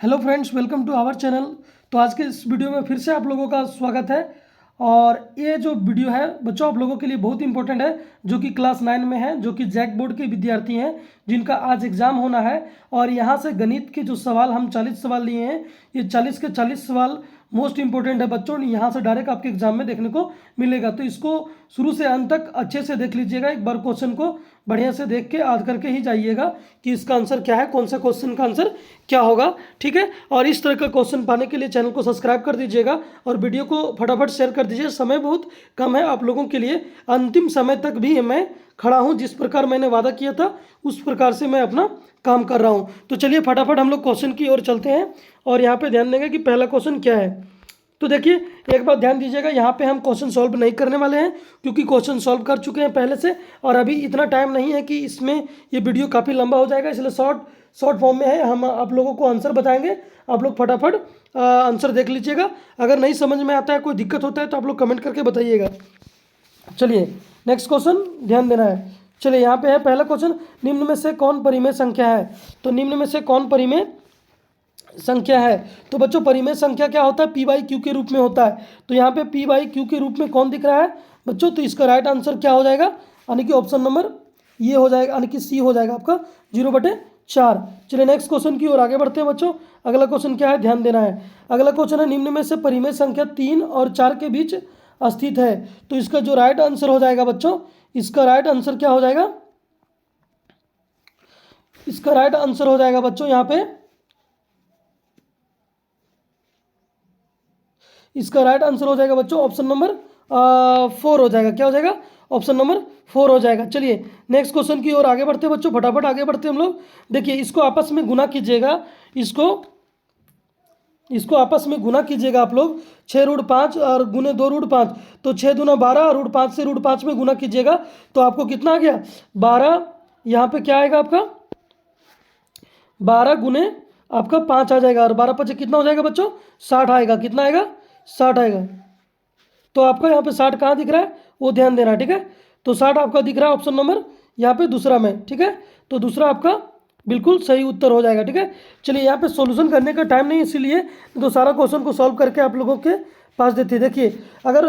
Hello friends, welcome to our channel. तो आज के इस वीडियो में फिर से आप लोगों का स्वागत है। और ये जो वीडियो है बच्चों आप लोगों के लिए बहुत इंपॉर्टेंट है, जो कि क्लास 9 में है, जो कि जैक बोर्ड के विद्यार्थी हैं, जिनका आज एग्ज़ाम होना है। और यहाँ से गणित के जो सवाल हम 40 सवाल लिए हैं, ये 40 के 40 सवाल मोस्ट इंपॉर्टेंट है बच्चों। यहाँ से डायरेक्ट आपके एग्जाम में देखने को मिलेगा। तो इसको शुरू से अंत तक अच्छे से देख लीजिएगा, एक बार क्वेश्चन को बढ़िया से देख के याद करके ही जाइएगा कि इसका आंसर क्या है, कौन सा क्वेश्चन का आंसर क्या होगा। ठीक है, और इस तरह का क्वेश्चन पाने के लिए चैनल को सब्सक्राइब कर दीजिएगा और वीडियो को फटाफट शेयर कर दीजिए। समय बहुत कम है आप लोगों के लिए, अंतिम समय तक भी मैं खड़ा हूँ। जिस प्रकार मैंने वादा किया था उस प्रकार से मैं अपना काम कर रहा हूँ। तो चलिए फटाफट हम लोग क्वेश्चन की ओर चलते हैं और यहाँ पे ध्यान देंगे कि पहला क्वेश्चन क्या है। तो देखिए एक बात ध्यान दीजिएगा, यहाँ पे हम क्वेश्चन सॉल्व नहीं करने वाले हैं क्योंकि क्वेश्चन सॉल्व कर चुके हैं पहले से, और अभी इतना टाइम नहीं है कि इसमें ये वीडियो काफ़ी लंबा हो जाएगा, इसलिए शॉर्ट फॉर्म में है। हम आप लोगों को आंसर बताएंगे, आप लोग फटाफट आंसर देख लीजिएगा। अगर नहीं समझ में आता है, कोई दिक्कत होता है तो आप लोग कमेंट करके बताइएगा। चलिए नेक्स्ट क्वेश्चन ध्यान देना है। चलिए यहाँ पे है पहला क्वेश्चन, निम्न में से कौन परिमेय संख्या है। तो निम्न में से कौन परिमेय संख्या है। तो बच्चों परिमेय संख्या क्या होता है, पी बाई क्यू के रूप में होता है। तो यहाँ पे पी बाई क्यू के रूप में कौन दिख रहा है बच्चों, तो इसका राइट आंसर क्या हो जाएगा, यानी कि ऑप्शन नंबर ये हो जाएगा, यानी कि सी हो जाएगा आपका 0/4। चलिए नेक्स्ट क्वेश्चन की ओर आगे बढ़ते हैं बच्चों। अगला क्वेश्चन क्या है, ध्यान देना है। अगला क्वेश्चन है, निम्न में से परिमेय संख्या 3 और 4 के बीच स्थित है। तो इसका जो राइट आंसर हो जाएगा बच्चों, इसका राइट आंसर क्या हो जाएगा, इसका राइट आंसर हो जाएगा बच्चों यहाँ पे, इसका राइट आंसर हो जाएगा बच्चों ऑप्शन नंबर 4 हो जाएगा। क्या हो जाएगा, ऑप्शन नंबर 4 हो जाएगा। चलिए नेक्स्ट क्वेश्चन की ओर आगे बढ़ते हैं बच्चों, फटाफट आगे बढ़ते हैं हम लोग। देखिए इसको आपस में गुना कीजिएगा, इसको आपस में गुना कीजिएगा आप लोग। 6√5 और गुने 2√5, तो 6 दूना 12, √5 से √5 में गुना कीजिएगा तो आपको कितना आ गया 12। यहाँ पे क्या आएगा आपका 12 गुने आपका 5 आ जाएगा, और 12 5 कितना हो जाएगा बच्चों 60 आएगा। कितना आएगा 60 आएगा। तो आपका यहाँ पे 60 कहाँ दिख रहा है वो ध्यान देना है। ठीक है, तो 60 आपका दिख रहा है ऑप्शन नंबर यहाँ पे दूसरा में। ठीक है, तो दूसरा आपका बिल्कुल सही उत्तर हो जाएगा। ठीक है, चलिए यहाँ पे सॉल्यूशन करने का टाइम नहीं, इसीलिए तो सारा क्वेश्चन को सॉल्व करके आप लोगों के पास देते हैं। देखिए अगर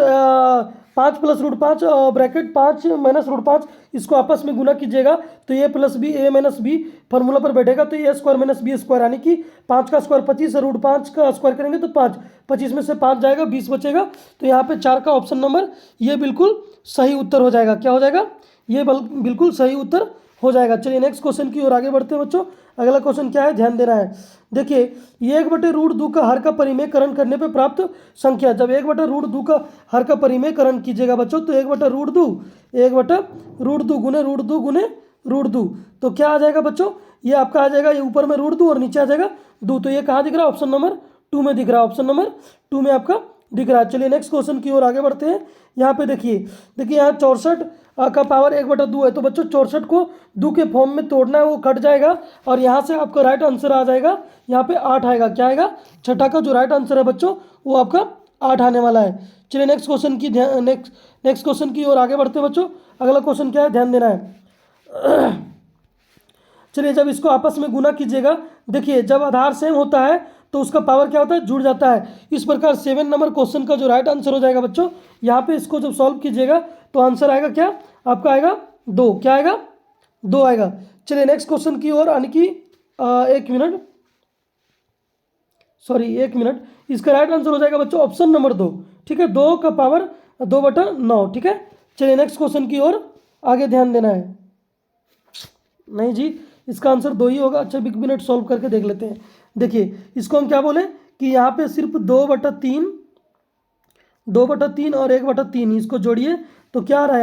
5 + √5 ब्रैकेट 5 - √5 इसको आपस में गुना कीजिएगा तो a + b a - b formula पर बैठेगा, तो a² - b² यानी कि 5 का स्क्वायर 25 और √5 का स्क्वायर करेंगे तो 5, 25 में से 5 जाएगा 20 बचेगा। तो यहाँ पे 4 का ऑप्शन नंबर ये बिल्कुल सही उत्तर हो जाएगा। क्या हो जाएगा, ये बिल्कुल सही उत्तर हो जाएगा। चलिए नेक्स्ट क्वेश्चन की ओर आगे बढ़ते हैं बच्चों। अगला क्वेश्चन क्या है, ध्यान देना है। देखिए ये 1/√2 का हर का परिमेयकरण करने पे प्राप्त संख्या। जब 1/√2 का हर का परिमेयकरण कीजिएगा बच्चों तो 1/√2 गुने √2 गुने √2, तो क्या आ जाएगा बच्चों, ये आपका आ जाएगा, ये ऊपर में √2 और नीचे आ जाएगा 2। तो ये कहाँ दिख रहा है, ऑप्शन नंबर 2 में दिख रहा है, ऑप्शन नंबर 2 में आपका दिख रहा है। चलिए नेक्स्ट क्वेश्चन की ओर आगे बढ़ते हैं। यहाँ पे देखिए यहाँ 64 का पावर 1/2 है। तो बच्चों 64 को 2 के फॉर्म में तोड़ना है, वो कट जाएगा और यहाँ से आपका राइट आंसर आ जाएगा, यहाँ पे 8 आएगा। क्या आएगा, छठा का जो राइट आंसर है बच्चों वो आपका 8 आने वाला है। चलिए नेक्स्ट क्वेश्चन की ओर आगे बढ़ते हैं बच्चों। अगला क्वेश्चन क्या है, ध्यान देना है। चलिए जब इसको आपस में गुना कीजिएगा, देखिए जब आधार सेम होता है तो उसका पावर क्या होता है, जुड़ जाता है। इस प्रकार 7 नंबर क्वेश्चन का जो राइट आंसर हो जाएगा बच्चों, यहाँ पे इसको जब सॉल्व कीजिएगा तो आंसर आएगा क्या, आपका आएगा 2। क्या आएगा, 2 आएगा। चलिए नेक्स्ट क्वेश्चन की ओर, यानी कि 1 मिनट, इसका राइट आंसर हो जाएगा बच्चों ऑप्शन नंबर 2। ठीक है, 2 का पावर 2/9। ठीक है, चलिए नेक्स्ट क्वेश्चन की ओर आगे ध्यान देना है। नहीं जी, इसका आंसर 2 ही होगा। अच्छा 1 मिनट सॉल्व करके देख लेते हैं। देखिए इसको हम क्या बोले कि यहाँ पे सिर्फ 2/3 और 1/3 इसको जोड़िए तो क्या आ रहा है,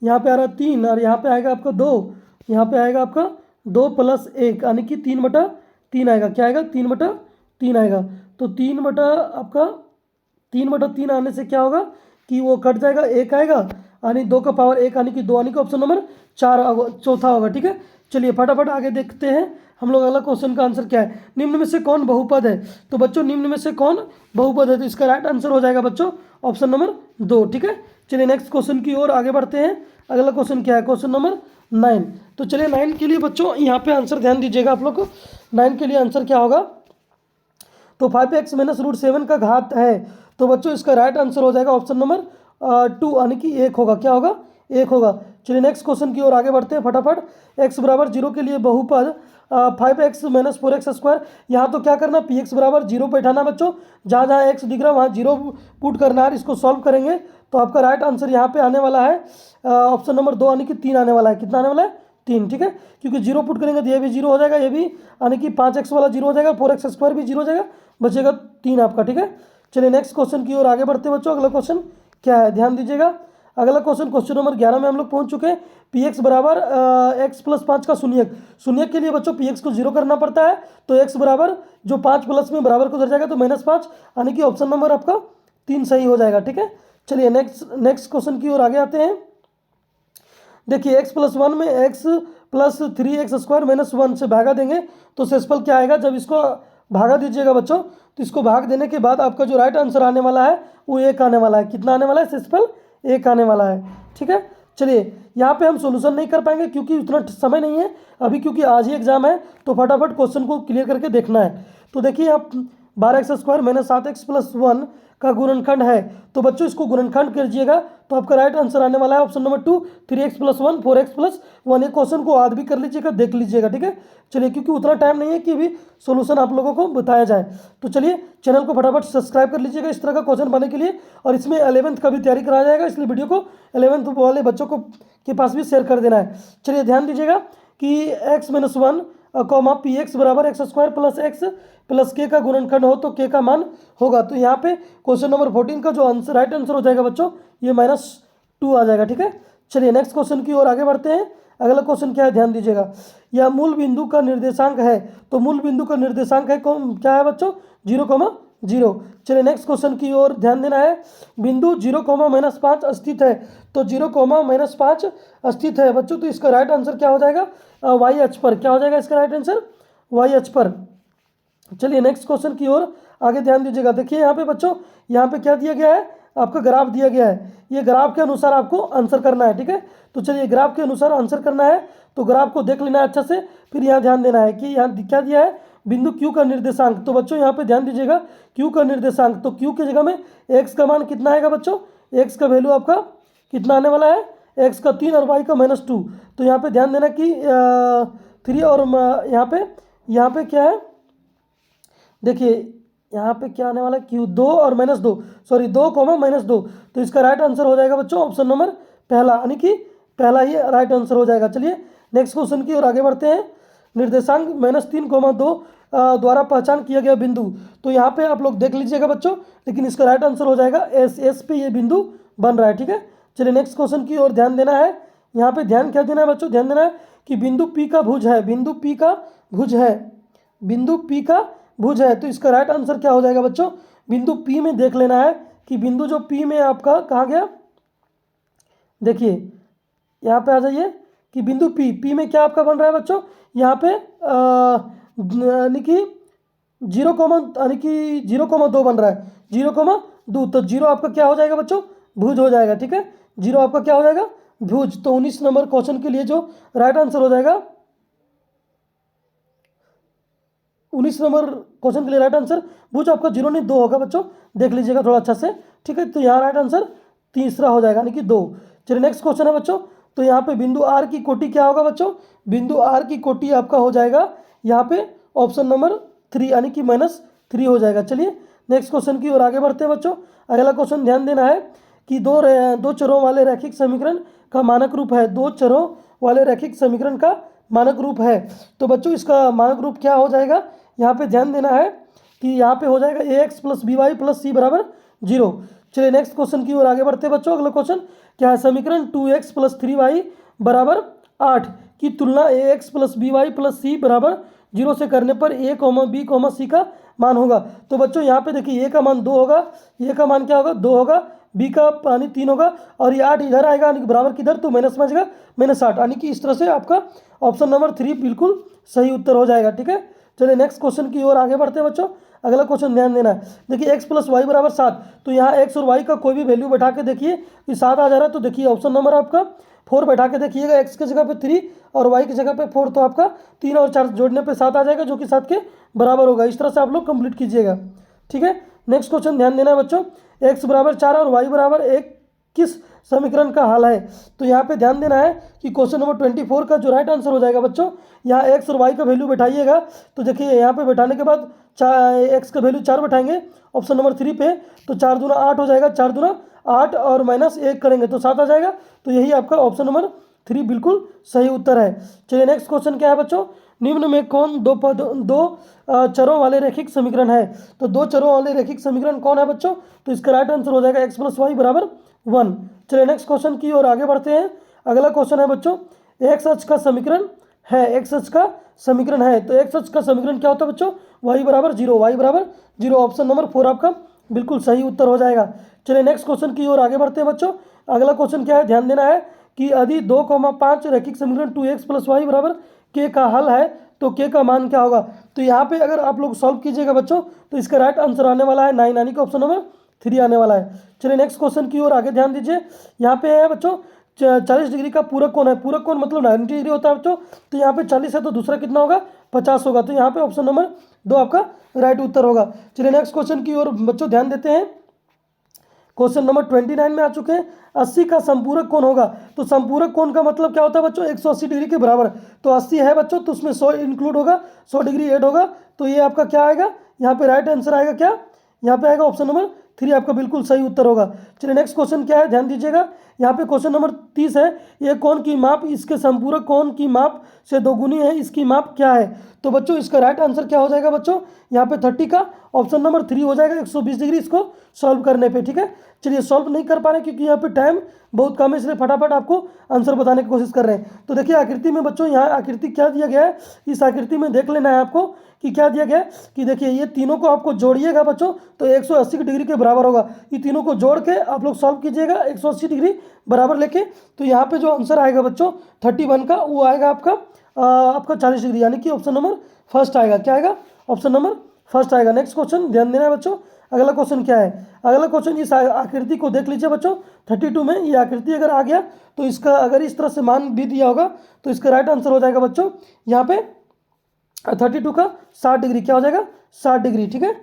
यहाँ पे आ रहा है 3 और यहाँ पे आएगा आपका 2, यहाँ पे आएगा आपका 2 + 1 यानी कि 3/3 आएगा। क्या आएगा, 3/3 आएगा। तो 3/3 आने से क्या होगा कि वो कट जाएगा, 1 आएगा, यानी 2 का पावर 1 यानी कि 2, यानी कि ऑप्शन नंबर 4 चौथा होगा। ठीक है, चलिए फटाफट आगे देखते हैं हम लोग। अगला क्वेश्चन का आंसर क्या है, निम्न में से कौन बहुपद है। तो बच्चों निम्न में से कौन बहुपद है, तो इसका राइट आंसर हो जाएगा बच्चों ऑप्शन नंबर 2। ठीक है, चलिए नेक्स्ट क्वेश्चन की ओर आगे बढ़ते हैं। अगला क्वेश्चन क्या है, क्वेश्चन नंबर 9। तो चलिए 9 के लिए बच्चों यहाँ पे आंसर ध्यान दीजिएगा आप लोग को। 9 के लिए आंसर क्या होगा, तो 5x माइनस रूट 7 का घात है। तो बच्चों इसका राइट आंसर हो जाएगा ऑप्शन नंबर 2 यानी कि 1 होगा। क्या होगा? 1 होगा। चलिए नेक्स्ट क्वेश्चन की ओर आगे बढ़ते हैं फटाफट। x बराबर 0 के लिए बहुपद 5x माइनस 4x स्क्वायर। यहाँ तो क्या करना, पी एक्स बराबर 0 बैठाना बच्चों, जहाँ जहाँ x दिख रहा है वहाँ 0 पुट करना है। इसको सॉल्व करेंगे तो आपका राइट आंसर यहाँ पे आने वाला है ऑप्शन नंबर 2 यानी कि 3 आने वाला है। कितना आने वाला है? 3। ठीक है, क्योंकि 0 पुट करेंगे तो ये भी 0 हो जाएगा, ये भी यानी कि 5x वाला 0 हो जाएगा, 4x स्क्वायर भी 0 हो जाएगा, बचेगा 3 आपका। ठीक है, चलिए नेक्स्ट क्वेश्चन की ओर आगे बढ़ते हैं बच्चों। अगला क्वेश्चन क्या है, ध्यान दीजिएगा। अगला क्वेश्चन नंबर 11 में हम लोग पहुंच चुके हैं। पी एक्स बराबर एक्स प्लस 5 का शून्यक। शून्यक के लिए बच्चों पी एक्स को 0 करना पड़ता है, तो एक्स बराबर जो 5 प्लस में बराबर को उधर जाएगा तो -5 यानी कि ऑप्शन नंबर आपका 3 सही हो जाएगा। ठीक है, चलिए नेक्स्ट क्वेश्चन की ओर आगे आते हैं। देखिए x प्लस 1 में x plus 3x square minus 1 से भागा देंगे तो शेषफल क्या आएगा। जब इसको भागा दीजिएगा बच्चों तो इसको भाग देने के बाद आपका जो राइट आंसर आने वाला है वो 1 आने वाला है। कितना आने वाला है? शेषफल 1 आने वाला है। ठीक है, चलिए यहाँ पे हम सॉल्यूशन नहीं कर पाएंगे क्योंकि उतना समय नहीं है अभी, क्योंकि आज ही एग्जाम है, तो फटाफट क्वेश्चन को क्लियर करके देखना है। तो देखिए आप 12x square minus 7x plus 1 का गुणनखंड है, तो बच्चों इसको गुणनखंड कीजिएगा तो आपका राइट आंसर आने वाला है option number 2 3x plus 1 4x plus 1। ये क्वेश्चन को आज भी कर लीजिएगा, देख लीजिएगा। ठीक है, चलिए क्योंकि उतना टाइम नहीं है कि अभी सॉल्यूशन आप लोगों को बताया जाए, तो चलिए चैनल को फटाफट सब्सक्राइब कर लीजिएगा इस तरह का क्वेश्चन पाने के लिए। और इसमें 11th का भी तैयारी कराया जाएगा, इसलिए वीडियो को 11th वाले बच्चों को के पास भी शेयर कर देना है। चलिए ध्यान दीजिएगा कि x minus 1 comma P x बराबर x square plus x plus के का गुणनखंड हो तो के का मान होगा। तो यहाँ पे क्वेश्चन नंबर 14 का जो आंसर राइट आंसर हो जाएगा बच्चों ये -2 आ जाएगा। ठीक है, चलिए नेक्स्ट क्वेश्चन की ओर आगे बढ़ते हैं। अगला क्वेश्चन क्या है, ध्यान दीजिएगा। यह मूल बिंदु का निर्देशांक है, तो मूल बिंदु का निर्देशांक है क्या है बच्चों? 0,0। चलिए नेक्स्ट क्वेश्चन की ओर ध्यान देना है। बिंदु 0,-5 स्थित है, तो 0,-5 स्थित है बच्चों, तो इसका राइट आंसर क्या हो जाएगा? वाई अक्ष पर। क्या हो जाएगा इसका राइट आंसर? वाई अक्ष पर। चलिए नेक्स्ट क्वेश्चन की ओर आगे ध्यान दीजिएगा। देखिए यहाँ पे बच्चों, यहाँ पे क्या दिया गया है, आपका ग्राफ दिया गया है, ये ग्राफ के अनुसार आपको आंसर करना है। ठीक है, तो चलिए ग्राफ के अनुसार आंसर करना है तो ग्राफ को देख लेना है अच्छा से, फिर यहाँ ध्यान देना है कि यहाँ क्या दिया है, बिंदु Q का निर्देशांक। तो बच्चों यहाँ पे ध्यान दीजिएगा, Q का निर्देशांक, तो Q की जगह में x का मान कितना आएगा बच्चों? x का वैल्यू आपका कितना आने वाला है? x का 3 और y का -2। तो यहाँ पे ध्यान देना कि 3 और यहाँ पे क्या है, देखिए यहाँ पे क्या आने वाला है, Q 2 और -2, सॉरी 2, -2। तो इसका राइट आंसर हो जाएगा बच्चों ऑप्शन नंबर पहला, यानी कि पहला ही राइट आंसर हो जाएगा। चलिए नेक्स्ट क्वेश्चन की ओर आगे बढ़ते हैं। निर्देशांक -3,2 द्वारा पहचान किया गया बिंदु, तो यहाँ पे आप लोग देख लीजिएगा बच्चों, लेकिन इसका राइट आंसर हो जाएगा एस पे ये बिंदु बन रहा है। ठीक है, चलिए नेक्स्ट क्वेश्चन की ओर ध्यान देना है। यहाँ पे ध्यान क्या देना है बच्चों? ध्यान देना है कि बिंदु P का भुज है, बिंदु P का भुज है, बिंदु P का भुज है, तो इसका राइट आंसर क्या हो जाएगा बच्चों? बिंदु P में देख लेना है कि बिंदु जो P में आपका कहाँ गया, देखिए यहाँ पे आ जाइए कि बिंदु P में क्या आपका बन रहा है बच्चों? यहाँ पे यानी कि 0,2 बन रहा है, 0,2। तो 0 आपका क्या हो जाएगा बच्चों? भुज हो जाएगा। ठीक है, 0 आपका क्या हो जाएगा? भुज। तो 19 नंबर क्वेश्चन के लिए जो राइट आंसर हो जाएगा, 19 नंबर क्वेश्चन के लिए राइट आंसर भुज आपका 0 नहीं 2 होगा बच्चों, देख लीजिएगा थोड़ा अच्छा से। ठीक है, तो यहाँ राइट आंसर तीसरा हो जाएगा, यानी कि 2। चलिए नेक्स्ट क्वेश्चन है बच्चों, तो यहाँ पे बिंदु R की कोटि क्या होगा बच्चों? बिंदु R की कोटि आपका हो जाएगा यहाँ पे ऑप्शन नंबर 3, यानी कि -3 हो जाएगा। चलिए नेक्स्ट क्वेश्चन की ओर आगे बढ़ते हैं बच्चों। अगला क्वेश्चन ध्यान देना है कि दो चरों वाले रैखिक समीकरण का मानक रूप है, 2 चरों वाले रैखिक समीकरण का मानक रूप है, तो बच्चों इसका मानक रूप क्या हो जाएगा? यहाँ पे ध्यान देना है कि यहाँ पे हो जाएगा ax + by + c बराबर 0। चलिए नेक्स्ट क्वेश्चन की ओर आगे बढ़ते हैं बच्चों। अगला क्वेश्चन क्या है? समीकरण 2x + 3y बराबर 8 की तुलना ax + by + c बराबर 0 से करने पर a, b, c का मान होगा। तो बच्चों यहाँ पे देखिए a का मान 2 होगा, a का मान क्या होगा? 2 होगा, b का यानी 3 होगा, और ये 8 इधर आएगा यानी कि बराबर किधर, तो माइनस में जाएगा -8, यानी कि इस तरह से आपका ऑप्शन नंबर 3 बिल्कुल सही उत्तर हो जाएगा। ठीक है, चलिए नेक्स्ट क्वेश्चन की ओर आगे बढ़ते हैं बच्चों। अगला क्वेश्चन ध्यान देना है। देखिए x + y बराबर 7, तो यहाँ x और y का कोई भी वैल्यू बैठा के देखिए कि 7 आ जा रहा है, तो देखिए ऑप्शन नंबर आपका 4 बैठा के देखिएगा, एक्स की जगह पे 3 और वाई की जगह पे 4, तो आपका 3 और 4 जोड़ने पे 7 आ जाएगा, जो कि 7 के बराबर होगा। इस तरह से आप लोग कंप्लीट कीजिएगा, ठीक है। नेक्स्ट क्वेश्चन ध्यान देना है बच्चों, एक्स बराबर 4 और वाई बराबर 1 किस समीकरण का हल है? तो यहाँ पे ध्यान देना है कि क्वेश्चन नंबर 24 का जो राइट आंसर हो जाएगा बच्चों, यहाँ एक्स और वाई का वैल्यू बैठाइएगा। तो देखिए यहाँ पे बैठाने के बाद एक्स का वैल्यू 4 बैठाएंगे ऑप्शन नंबर 3 पे, तो 4 दूना 8 हो जाएगा, 4 दूना 8 और माइनस 1 करेंगे तो 7 आ जाएगा। तो यही आपका ऑप्शन नंबर 3 बिल्कुल सही उत्तर है। चलिए नेक्स्ट क्वेश्चन क्या है बच्चों, निम्न में कौन दो चरों वाले रैखिक समीकरण है? तो दो चरों वाले रैखिक समीकरण कौन है बच्चों? तो इसका राइट आंसर हो जाएगा एक्स प्लस वाई बराबर 1। चलिए नेक्स्ट क्वेश्चन की ओर आगे बढ़ते हैं। अगला क्वेश्चन है बच्चों, एक्स अक्ष का समीकरण है, एक्स अक्ष का समीकरण है, तो एक्स अक्ष का समीकरण क्या होता है बच्चों? वाई बराबर 0, वाई बराबर 0, ऑप्शन नंबर 4 आपका बिल्कुल सही उत्तर हो जाएगा। चलिए नेक्स्ट क्वेश्चन की ओर आगे बढ़ते हैं बच्चों। अगला क्वेश्चन क्या है, ध्यान देना है कि यदि 2,5 रैखिक समीकरण 2x प्लस वाई बराबर के का हल है तो के का मान क्या होगा? तो यहाँ पे अगर आप लोग सॉल्व कीजिएगा बच्चों तो इसका राइट आंसर आने वाला है 9, यानी कि ऑप्शन नंबर 3 आने वाला है। चलिए नेक्स्ट क्वेश्चन की ओर आगे ध्यान दीजिए। यहाँ पे है बच्चों 40 डिग्री का पूरक कोण है, पूरक कोण मतलब 90 डिग्री होता है बच्चों। तो यहाँ पे 40 है तो दूसरा कितना होगा? 50 होगा। तो यहाँ पे ऑप्शन नंबर 2 आपका राइट उत्तर होगा। चलिए नेक्स्ट क्वेश्चन की ओर बच्चों ध्यान देते हैं। क्वेश्चन नंबर 29 में आ चुके हैं। 80 का संपूरक कोण होगा, तो संपूरक कोण का मतलब क्या होता है बच्चों? 180 डिग्री के बराबर। तो 80 है बच्चों तो उसमें 100 इंक्लूड होगा, 100 डिग्री ऐड होगा, तो ये आपका क्या आएगा? यहाँ पे राइट आंसर आएगा क्या? यहाँ पे आएगा ऑप्शन नंबर 3 आपका बिल्कुल सही उत्तर होगा। चलिए नेक्स्ट क्वेश्चन क्या है, ध्यान दीजिएगा। यहाँ पे क्वेश्चन नंबर 30 है, ये कोण की माप इसके संपूरक कोण की माप से दोगुनी है, इसकी माप क्या है? तो बच्चों इसका राइट आंसर क्या हो जाएगा बच्चों? यहाँ पे 30 का ऑप्शन नंबर 3 हो जाएगा 120 डिग्री इसको सॉल्व करने पे, ठीक है। चलिए सॉल्व नहीं कर पा रहे क्योंकि यहाँ पे टाइम बहुत कम है, इसलिए फटाफट आपको आंसर बताने की कोशिश कर रहे हैं। तो देखिए आकृति में बच्चों, यहाँ आकृति क्या दिया गया है, इस आकृति में देख लेना है आपको कि क्या दिया गया है। कि देखिए ये तीनों को आपको जोड़िएगा बच्चों तो 180 डिग्री के बराबर होगा। ये तीनों को जोड़ के आप लोग सॉल्व कीजिएगा 180 डिग्री बराबर लेके, तो यहाँ पे जो आंसर आएगा बच्चों 31 का, वो आएगा आपका 40 डिग्री, यानी कि ऑप्शन नंबर फर्स्ट आएगा। क्या आएगा? ऑप्शन नंबर फर्स्ट आएगा। नेक्स्ट क्वेश्चन ध्यान देना है बच्चों। अगला क्वेश्चन क्या है? अगला क्वेश्चन इस आकृति को देख लीजिए बच्चों, 32 में ये आकृति अगर आ गया तो इसका अगर इस तरह से मान भी दिया होगा तो इसका राइट आंसर हो जाएगा बच्चों यहाँ पे 32 का 60 डिग्री। क्या हो जाएगा? 60 डिग्री, ठीक है।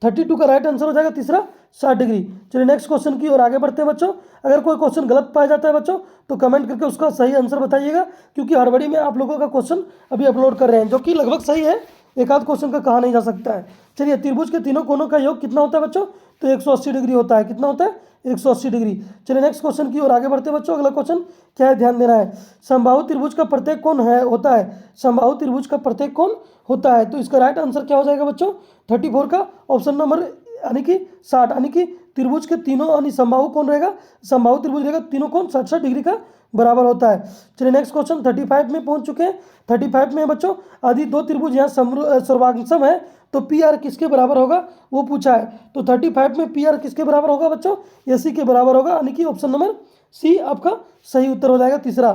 32 का राइट आंसर हो जाएगा तीसरा 60 डिग्री। चलिए नेक्स्ट क्वेश्चन की ओर आगे बढ़ते हैं बच्चों। अगर कोई क्वेश्चन गलत पाया जाता है बच्चों तो कमेंट करके उसका सही आंसर बताइएगा, क्योंकि हड़बड़ी में आप लोगों का क्वेश्चन अभी अपलोड कर रहे हैं, जो कि लगभग सही है, एक आध क्वेश्चन का कहा नहीं जा सकता है। चलिए त्रिभुज के तीनों कोनों का योग कितना होता है बच्चों? तो 180 डिग्री होता है। कितना होता है? 180 डिग्री। चलिए नेक्स्ट क्वेश्चन की ओर आगे बढ़ते हैं बच्चों। अगला क्वेश्चन क्या है, ध्यान देना है। समबाहु त्रिभुज का प्रत्येक कोण होता है, समबाहु त्रिभुज का प्रत्येक कोण होता है, तो इसका राइट आंसर क्या हो जाएगा बच्चों? 34 का ऑप्शन नंबर यानी कि 60, यानी कि त्रिभुज के तीनों यानी समबाहु कोण रहेगा, समबाहु त्रिभुज रहेगा, तीनों कोण 60 डिग्री का बराबर होता है। चलिए नेक्स्ट क्वेश्चन 35 में पहुंच चुके हैं। 35 में बच्चों यदि दो त्रिभुज यहाँ सर्वांगसम है तो पी आर किसके बराबर होगा, वो पूछा है। तो 35 में पी आर किसके बराबर होगा बच्चों? ए सी के बराबर होगा, यानी कि ऑप्शन नंबर सी आपका सही उत्तर हो जाएगा तीसरा।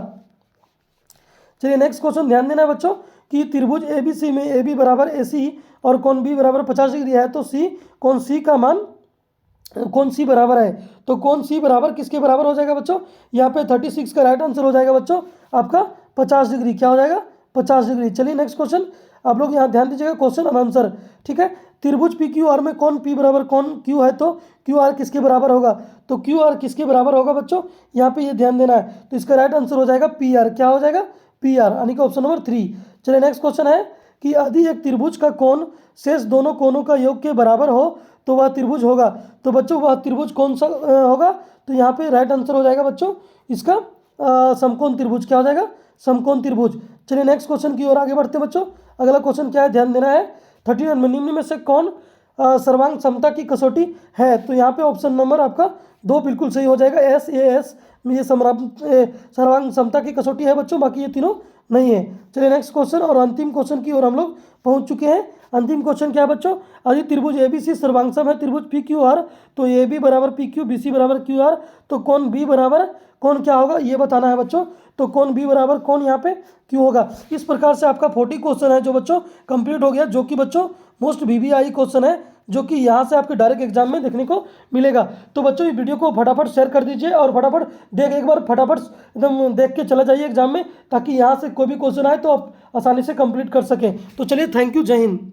चलिए नेक्स्ट क्वेश्चन ध्यान देना है बच्चों कि त्रिभुज ए बी सी में ए बी बराबर ए सी और कोण बी बराबर 50 डिग्री है, तो सी कोण सी का मान कौन सी बराबर है, तो कौन सी बराबर किसके बराबर हो जाएगा बच्चों? यहाँ पे 36 का राइट आंसर हो जाएगा बच्चों आपका 50 डिग्री। क्या हो जाएगा? 50 डिग्री। चलिए नेक्स्ट क्वेश्चन आप लोग यहाँ ध्यान दीजिएगा, क्वेश्चन और आंसर, ठीक है। त्रिभुज पी क्यू आर में कौन पी बराबर कौन क्यू है, तो क्यू आर किसके बराबर होगा? तो क्यू आर किसके बराबर होगा बच्चों? यहाँ पे ये ध्यान देना है। तो इसका राइट आंसर हो जाएगा पी आर। क्या हो जाएगा? पी आर, यानी कि ऑप्शन नंबर 3। चलिए नेक्स्ट क्वेश्चन है कि यदि एक त्रिभुज का कोण शेष दोनों कोणों का योग के बराबर हो तो वह त्रिभुज होगा। तो बच्चों वह त्रिभुज कौन सा होगा? तो यहाँ पे राइट आंसर हो जाएगा बच्चों इसका समकोण त्रिभुज। क्या हो जाएगा? समकोण त्रिभुज। चलिए नेक्स्ट क्वेश्चन की ओर आगे बढ़ते हैं बच्चों। अगला क्वेश्चन क्या है, ध्यान देना है। 39 में निम्न में से कौन सर्वांग समता की कसौटी है? तो यहाँ पे ऑप्शन नंबर आपका 2 बिल्कुल सही हो जाएगा। एस ए एस में ये सर्वांग समता की कसौटी है बच्चों, बाकी ये तीनों नहीं है। चलिए नेक्स्ट क्वेश्चन और अंतिम क्वेश्चन की ओर हम लोग पहुंच चुके हैं। अंतिम क्वेश्चन क्या है बच्चों? यदि त्रिभुज ए बी सी सर्वांगसम है त्रिभुज पी क्यू आर, तो ए बी बराबर पी क्यू, बी सी बराबर क्यू आर, तो कौन बी बराबर कौन क्या होगा ये बताना है बच्चों। तो कौन बी बराबर कौन यहाँ पे क्यों होगा। इस प्रकार से आपका 40 क्वेश्चन है जो बच्चों कंप्लीट हो गया, जो कि बच्चों मोस्ट वीवीआई क्वेश्चन है जो कि यहाँ से आपके डायरेक्ट एग्जाम में देखने को मिलेगा। तो बच्चों ये वीडियो को फटाफट शेयर कर दीजिए और फटाफट एक बार फटाफट एकदम देख के चला जाइए एग्जाम में, ताकि यहाँ से कोई भी क्वेश्चन आए तो आप आसानी से कंप्लीट कर सकें। तो चलिए, थैंक यू, जय हिंद।